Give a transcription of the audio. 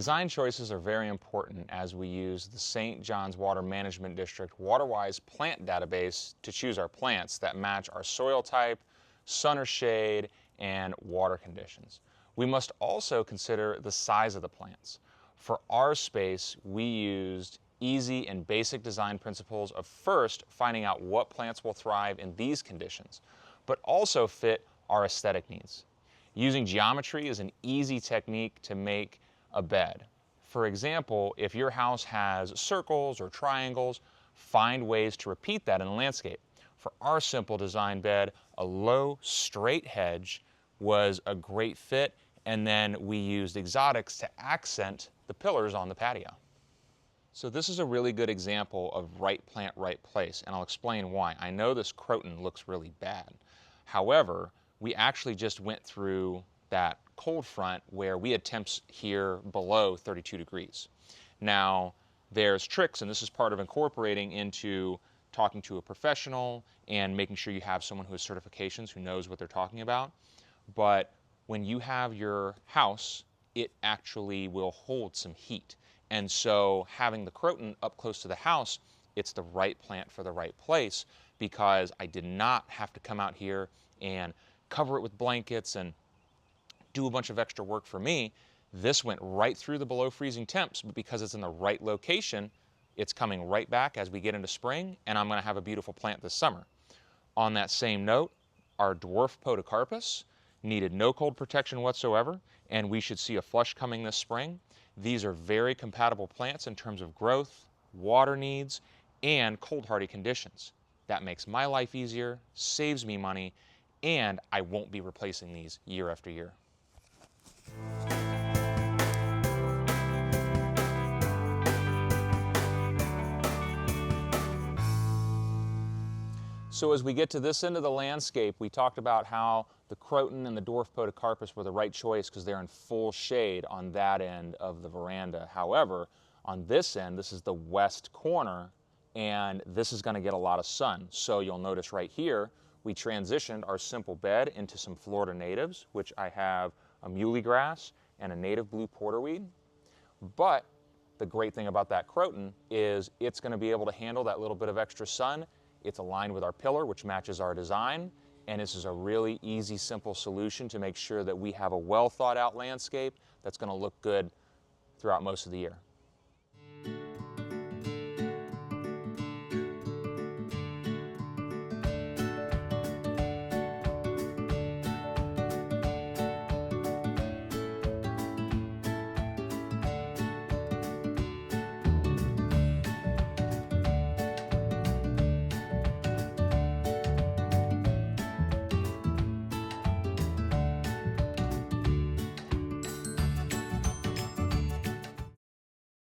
Design choices are very important as we use the St. John's Water Management District WaterWise plant database to choose our plants that match our soil type, sun or shade, and water conditions. We must also consider the size of the plants. For our space, we used easy and basic design principles of first finding out what plants will thrive in these conditions, but also fit our aesthetic needs. Using geometry is an easy technique to make a bed. For example, if your house has circles or triangles, find ways to repeat that in the landscape. For our simple design bed, a low, straight hedge was a great fit, and then we used exotics to accent the pillars on the patio. So this is a really good example of right plant, right place, and I'll explain why. I know this croton looks really bad. However, we actually just went through that cold front where we had temps here below 32 degrees. Now, there's tricks, and this is part of incorporating into talking to a professional and making sure you have someone who has certifications, who knows what they're talking about. But when you have your house, it actually will hold some heat. And so having the croton up close to the house, it's the right plant for the right place, because I did not have to come out here and cover it with blankets and do a bunch of extra work for me. This went right through the below freezing temps, but because it's in the right location, it's coming right back as we get into spring, and I'm going to have a beautiful plant this summer. On that same note, our dwarf podocarpus needed no cold protection whatsoever, and we should see a flush coming this spring. These are very compatible plants in terms of growth, water needs, and cold hardy conditions. That makes my life easier, saves me money, and I won't be replacing these year after year. So as we get to this end of the landscape, we talked about how the croton and the dwarf podocarpus were the right choice because they're in full shade on that end of the veranda. However, on this end, this is the west corner, and this is going to get a lot of sun. So you'll notice right here, we transitioned our simple bed into some Florida natives, which I have a muhly grass and a native blue porterweed. But the great thing about that croton is it's going to be able to handle that little bit of extra sun. It's aligned with our pillar, which matches our design, and this is a really easy, simple solution to make sure that we have a well thought out landscape that's going to look good throughout most of the year.